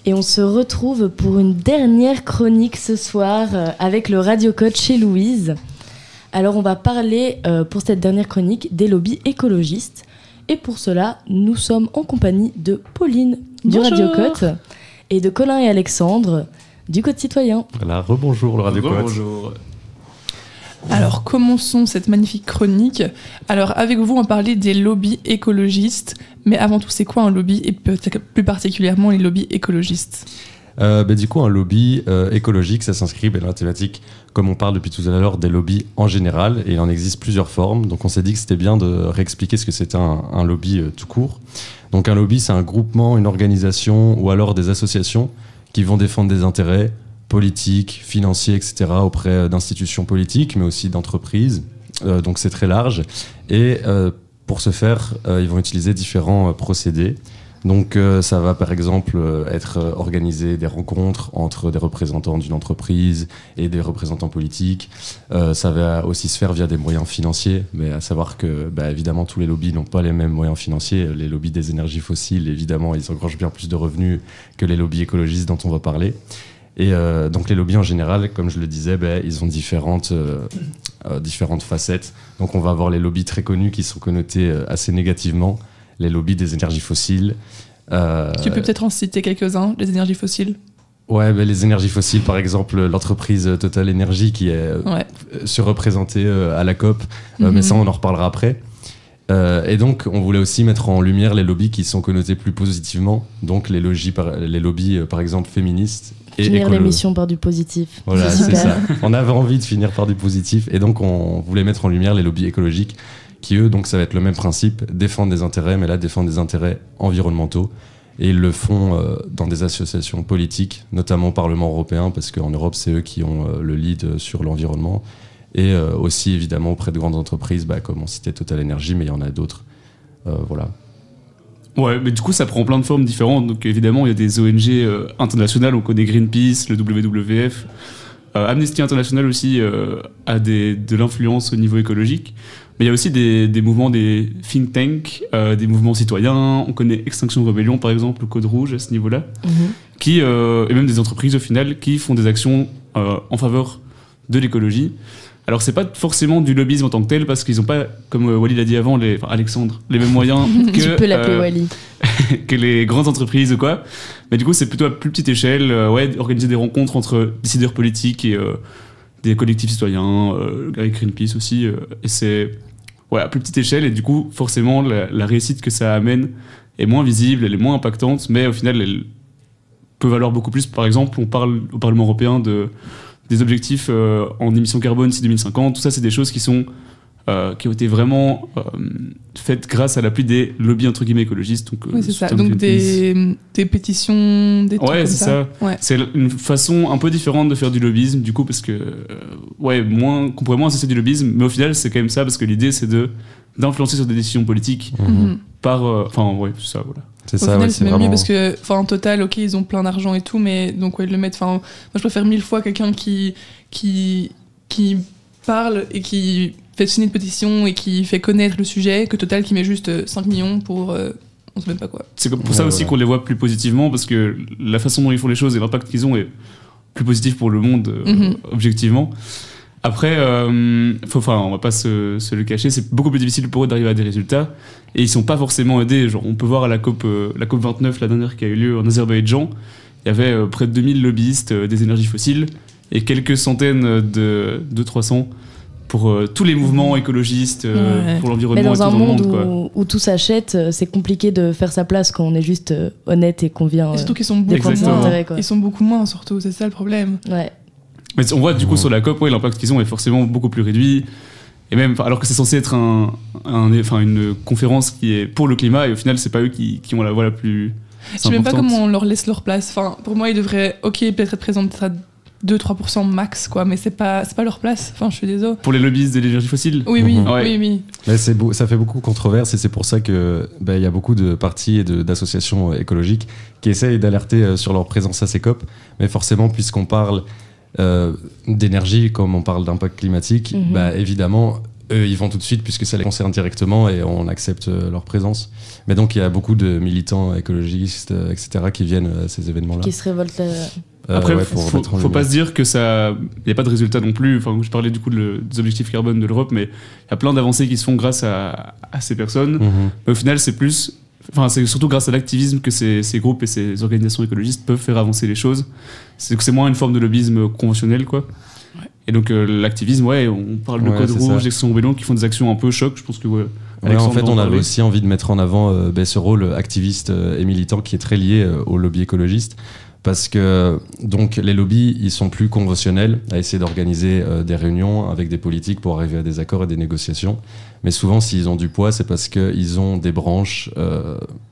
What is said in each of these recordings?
Et on se retrouve pour une dernière chronique ce soir avec le Radio Code chez Louise. Alors on va parler pour cette dernière chronique des lobbies écologistes. Et pour cela, nous sommes en compagnie de Pauline du Radio Code et de Colin et Alexandre du Code Citoyen. Voilà, rebonjour le Radio Code. Bonjour. Alors, commençons cette magnifique chronique. Alors, avec vous, on va parler des lobbies écologistes. Mais avant tout, c'est quoi un lobby et peut-être plus particulièrement les lobbies écologistes ? Du coup, un lobby écologique, ça s'inscrit dans la thématique, comme on parle depuis tout à l'heure, des lobbies en général. Et il en existe plusieurs formes. Donc, on s'est dit que c'était bien de réexpliquer ce que c'était un lobby tout court. Donc, un lobby, c'est un groupement, une organisation ou alors des associations qui vont défendre des intérêts politiques, financiers, etc. auprès d'institutions politiques, mais aussi d'entreprises. Donc c'est très large. Et pour ce faire, ils vont utiliser différents procédés. Donc ça va par exemple être organiser des rencontres entre des représentants d'une entreprise et des représentants politiques. Ça va aussi se faire via des moyens financiers, mais à savoir que évidemment tous les lobbies n'ont pas les mêmes moyens financiers. Les lobbies des énergies fossiles, évidemment, ils engrangent bien plus de revenus que les lobbies écologistes dont on va parler. Et donc les lobbies en général, comme je le disais, ils ont différentes facettes. Donc on va avoir les lobbies très connus qui sont connotés assez négativement, les lobbies des énergies fossiles. Tu peux peut-être en citer quelques-uns, les énergies fossiles ? Ouais, les énergies fossiles, par exemple, l'entreprise Total Energy qui est surreprésentée à la COP, mais ça on en reparlera après. Et donc, on voulait aussi mettre en lumière les lobbies qui sont connotés plus positivement, donc les lobbies, par exemple, féministes et finir écolo. l'émission par du positif. Voilà, c'est ça. On avait envie de finir par du positif, et donc on voulait mettre en lumière les lobbies écologiques, qui eux, donc ça va être le même principe, défendre des intérêts, mais là, défendre des intérêts environnementaux. Et ils le font dans des associations politiques, notamment au Parlement européen, parce qu'en Europe, c'est eux qui ont le lead sur l'environnement. Et aussi évidemment auprès de grandes entreprises comme on citait Total Energy, mais il y en a d'autres. Voilà. Ouais, mais du coup ça prend plein de formes différentes. Donc évidemment il y a des ONG internationales, on connaît Greenpeace, le WWF, Amnesty International aussi a de l'influence au niveau écologique. Mais il y a aussi des mouvements, des think tanks, des mouvements citoyens. On connaît Extinction Rebellion par exemple, le Code Rouge à ce niveau-là, qui et même des entreprises au final qui font des actions en faveur de l'écologie. Alors c'est pas forcément du lobbyisme en tant que tel parce qu'ils ont pas, comme Wally l'a dit avant, Alexandre, les mêmes moyens que tu peux l'appeler Wally. que les grandes entreprises ou quoi. Mais du coup c'est plutôt à plus petite échelle, organiser des rencontres entre décideurs politiques et des collectifs citoyens, avec Greenpeace aussi. Et c'est à plus petite échelle et du coup forcément la réussite que ça amène est moins visible, elle est moins impactante, mais au final elle peut valoir beaucoup plus. Par exemple, on parle au Parlement européen des objectifs en émissions carbone d'ici 2050, tout ça c'est des choses qui ont été vraiment faites grâce à l'appui des lobbies entre guillemets écologistes. Donc, c'est ça, donc des pétitions, des trucs ouais, comme c'est ça. Ouais. C'est une façon un peu différente de faire du lobbyisme, du coup, parce que qu'on pourrait moins associer du lobbyisme, mais au final c'est quand même ça, parce que l'idée c'est d'influencer sur des décisions politiques par... c'est ça, voilà. Au final, c'est même mieux parce que, en total, ok, ils ont plein d'argent et tout, mais donc, ils le mettent. Moi, je préfère 1000 fois quelqu'un qui parle et qui fait signer une pétition et qui fait connaître le sujet que Total qui met juste 5 millions pour. On sait même pas quoi. C'est pour ça aussi qu'on les voit plus positivement, parce que la façon dont ils font les choses et l'impact qu'ils ont est plus positif pour le monde, objectivement. Après, on va pas se le cacher, c'est beaucoup plus difficile pour eux d'arriver à des résultats et ils sont pas forcément aidés. Genre, on peut voir à la COP 29, la dernière qui a eu lieu en Azerbaïdjan, il y avait près de 2000 lobbyistes des énergies fossiles et quelques centaines de 300 pour tous les mouvements écologistes, pour l'environnement. Mais dans et tout un dans monde le monde, où tout s'achète, c'est compliqué de faire sa place quand on est juste honnête et qu'on vient. Et surtout qu'ils sont beaucoup moins. Ils sont beaucoup moins, surtout, c'est ça le problème. Ouais. Mais on voit du coup sur la COP, l'impact qu'ils ont est forcément beaucoup plus réduit. Et même, alors que c'est censé être une conférence qui est pour le climat, et au final, c'est pas eux qui ont la voix la plus. Je sais même pas comment on leur laisse leur place. Pour moi, ils devraient, peut-être être présents peut-être à 2-3% max, quoi, mais c'est pas leur place. Je suis désolé. Pour les lobbyistes de l'énergie fossile. Oui. Mais ça fait beaucoup de controverses et c'est pour ça que y a beaucoup de partis et d'associations écologiques qui essayent d'alerter sur leur présence à ces COP. Mais forcément, puisqu'on parle d'énergie, comme on parle d'impact climatique, évidemment, eux, ils vont tout de suite puisque ça les concerne directement et on accepte leur présence. Mais donc, il y a beaucoup de militants écologistes, etc., qui viennent à ces événements-là. Qui se révoltent. Après, ouais, pour mettre en faut pas lumière. se dire que ça. Il n'y a pas de résultat non plus. Enfin, je parlais du coup des objectifs carbone de l'Europe, mais il y a plein d'avancées qui se font grâce à ces personnes. Mais au final, c'est plus. Enfin, c'est surtout grâce à l'activisme que ces groupes et ces organisations écologistes peuvent faire avancer les choses. C'est moins une forme de lobbyisme conventionnel, quoi. Ouais. Et donc, l'activisme, ouais, on parle de Code Rouge, d'Extinction Rebellion qui font des actions un peu choc. Je pense que, ouais. Ouais, en fait, on avait aussi envie de mettre en avant ce rôle activiste et militant qui est très lié au lobby écologiste. Parce que donc, les lobbies, ils sont plus conventionnels à essayer d'organiser des réunions avec des politiques pour arriver à des accords et des négociations. Mais souvent, s'ils ont du poids, c'est parce qu'ils ont des branches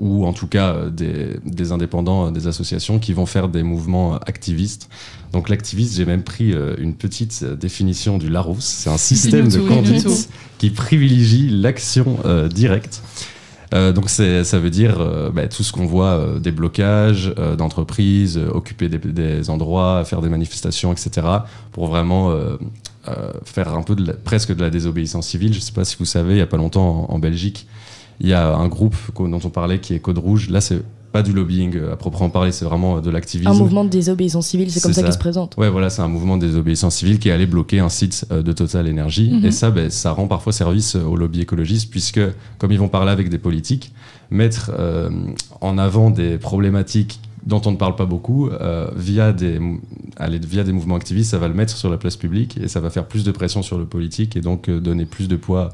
ou en tout cas des indépendants, des associations qui vont faire des mouvements activistes. Donc l'activiste, j'ai même pris une petite définition du Larousse. C'est un système de conduite qui privilégie l'action directe. Donc ça veut dire tout ce qu'on voit, des blocages d'entreprises, occuper des endroits, faire des manifestations, etc. pour vraiment faire un peu presque de la désobéissance civile. Je ne sais pas si vous savez, il n'y a pas longtemps en Belgique, il y a un groupe dont on parlait qui est Code Rouge. Là, c'est pas du lobbying à proprement parler, c'est vraiment de l'activisme. Un mouvement de désobéissance civile, c'est comme ça qu'il se présente. Ouais, voilà, c'est un mouvement de désobéissance civile qui est allé bloquer un site de Total Energy. Et ça, ça rend parfois service aux lobbies écologistes, puisque, comme ils vont parler avec des politiques, mettre en avant des problématiques dont on ne parle pas beaucoup, via des mouvements activistes, ça va le mettre sur la place publique et ça va faire plus de pression sur le politique et donc donner plus de poids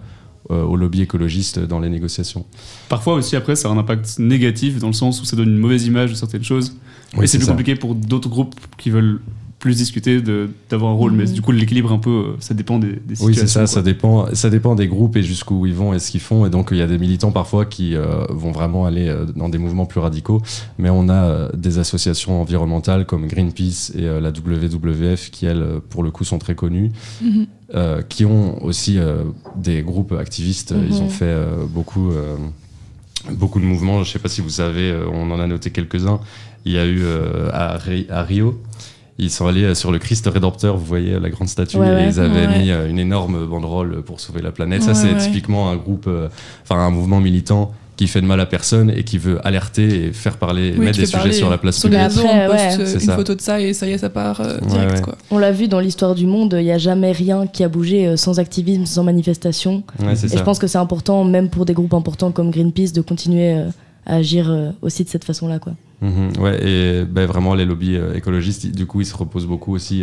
au lobby écologiste dans les négociations. Parfois aussi, après, ça a un impact négatif dans le sens où ça donne une mauvaise image de certaines choses. Oui, et c'est plus compliqué pour d'autres groupes qui veulent plus discuter d'avoir un rôle. Mais du coup, l'équilibre, un peu, ça dépend des situations. Oui, c'est ça, ça dépend des groupes et jusqu'où ils vont et ce qu'ils font. Et donc, il y a des militants parfois qui vont vraiment aller dans des mouvements plus radicaux. Mais on a des associations environnementales comme Greenpeace et la WWF qui, elles, pour le coup, sont très connues. Qui ont aussi des groupes activistes. Ils ont fait beaucoup de mouvements. Je ne sais pas si vous savez, on en a noté quelques-uns. Il y a eu à Rio, ils sont allés sur le Christ Rédempteur, vous voyez la grande statue, et ils avaient mis une énorme banderole pour sauver la planète. Ça, c'est typiquement un groupe, un mouvement militant qui fait de mal à personne et qui veut alerter et faire parler, mettre des sujets sur la place publique. Sur les réseaux, on poste une photo de ça et ça y est, ça part direct. Quoi. On l'a vu dans l'histoire du monde, il n'y a jamais rien qui a bougé sans activisme, sans manifestation. Et je pense que c'est important, même pour des groupes importants comme Greenpeace, de continuer à agir aussi de cette façon-là, quoi. Et vraiment les lobbies écologistes, du coup, ils se reposent beaucoup aussi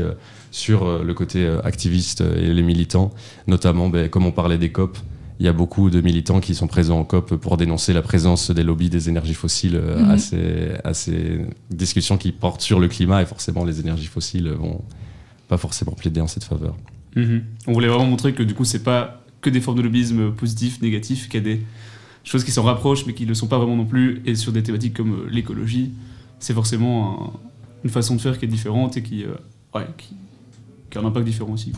sur le côté activiste et les militants, notamment comme on parlait des COP. Il y a beaucoup de militants qui sont présents en COP pour dénoncer la présence des lobbies des énergies fossiles à ces discussions qui portent sur le climat, et forcément les énergies fossiles vont pas forcément plaider en cette faveur. On voulait vraiment montrer que du coup c'est pas que des formes de lobbyisme positifs, négatifs, qu'il y a des choses qui s'en rapprochent mais qui ne le sont pas vraiment non plus, et sur des thématiques comme l'écologie, c'est forcément une façon de faire qui est différente et qui a un impact différent aussi.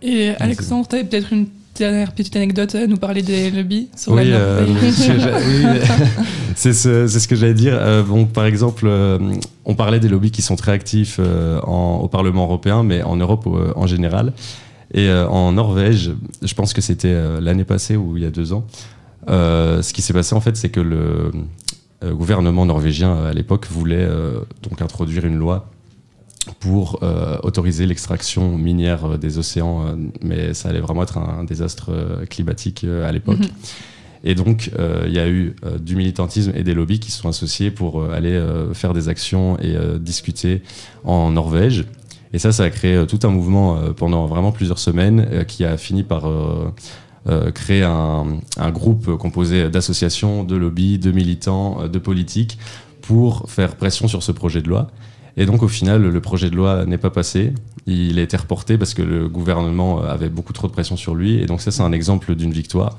Et Alexandre, tu avais peut-être une dernière petite anecdote à nous parler des lobbies sur oui, la c'est ce que j'allais dire. Par exemple, on parlait des lobbies qui sont très actifs au Parlement européen, mais en Europe en général. Et en Norvège, je pense que c'était l'année passée ou il y a 2 ans, ce qui s'est passé en fait, c'est que le gouvernement norvégien à l'époque voulait donc introduire une loi pour autoriser l'extraction minière des océans, mais ça allait vraiment être un désastre climatique à l'époque. Et donc, il y a eu du militantisme et des lobbies qui se sont associés pour aller faire des actions et discuter en Norvège. Et ça a créé tout un mouvement pendant vraiment plusieurs semaines qui a fini par créer un groupe composé d'associations, de lobbies, de militants, de politiques pour faire pression sur ce projet de loi. Et donc, au final, le projet de loi n'est pas passé. Il a été reporté parce que le gouvernement avait beaucoup trop de pression sur lui. Et donc, ça, c'est un exemple d'une victoire.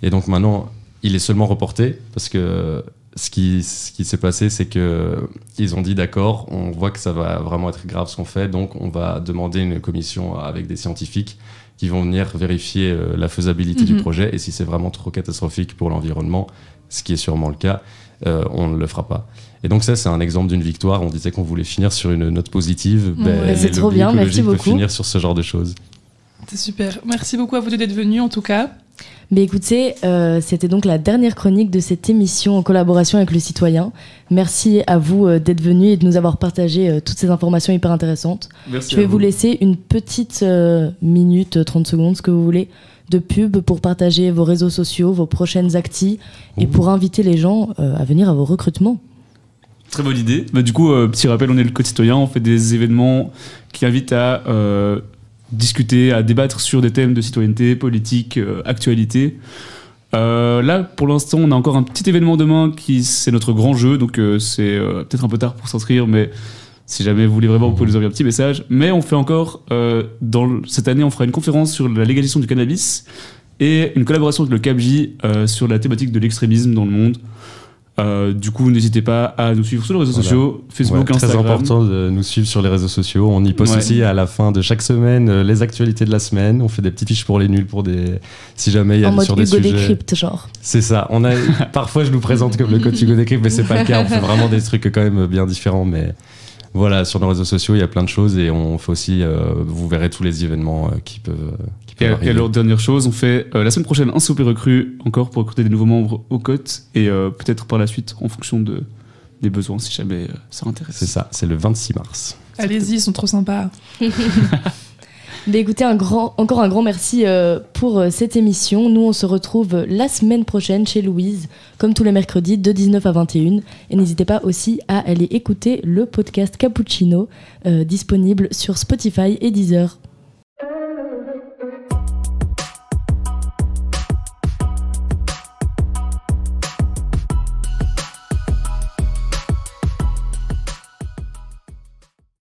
Et donc, maintenant, il est seulement reporté parce que ce qui s'est passé, c'est qu'ils ont dit d'accord, on voit que ça va vraiment être grave ce qu'on fait. Donc, on va demander une commission avec des scientifiques qui vont venir vérifier la faisabilité du projet. Et si c'est vraiment trop catastrophique pour l'environnement, ce qui est sûrement le cas, on ne le fera pas. Et donc ça, c'est un exemple d'une victoire. On disait qu'on voulait finir sur une note positive. C'est trop bien, merci beaucoup. Finir sur ce genre de choses. C'était super. Merci beaucoup à vous deux d'être venus en tout cas. Mais écoutez, c'était donc la dernière chronique de cette émission en collaboration avec Le Citoyen. Merci à vous d'être venus et de nous avoir partagé toutes ces informations hyper intéressantes. Merci. Je vais vous laisser une petite minute, 30 secondes, ce que vous voulez, de pub pour partager vos réseaux sociaux, vos prochaines actis et pour inviter les gens à venir à vos recrutements. Très bonne idée. Bah, du coup, petit rappel, on est le Code Citoyen, on fait des événements qui invitent à discuter, à débattre sur des thèmes de citoyenneté, politique, actualité. Là, pour l'instant, on a encore un petit événement demain c'est notre grand jeu, donc c'est peut-être un peu tard pour s'inscrire, mais si jamais vous voulez vraiment, vous pouvez nous envoyer un petit message. Mais on fait encore, cette année, on fera une conférence sur la légalisation du cannabis et une collaboration avec le CAPJ sur la thématique de l'extrémisme dans le monde. Du coup, n'hésitez pas à nous suivre sur les réseaux sociaux, Facebook, Instagram. Très important de nous suivre sur les réseaux sociaux. On y poste aussi à la fin de chaque semaine les actualités de la semaine. On fait des petites fiches pour les nuls, si jamais il y a sur des sujets. En mode Hugo Décrypte, genre. C'est ça. Parfois, je nous présente comme le coach Hugo Décrypte, mais c'est pas le cas. On fait vraiment des trucs quand même bien différents. Mais voilà, sur nos réseaux sociaux, il y a plein de choses et on fait aussi. Vous verrez tous les événements qui peuvent. Et alors, dernière chose, on fait la semaine prochaine un COP recrue encore pour recruter des nouveaux membres au COT et peut-être par la suite en fonction des besoins si jamais ça intéresse. C'est ça, c'est le 26 mars. Allez-y, ils sont trop sympas. Mais écoutez, encore un grand merci pour cette émission. Nous, on se retrouve la semaine prochaine chez Louise, comme tous les mercredis, de 19 à 21. Et n'hésitez pas aussi à aller écouter le podcast Cappuccino, disponible sur Spotify et Deezer.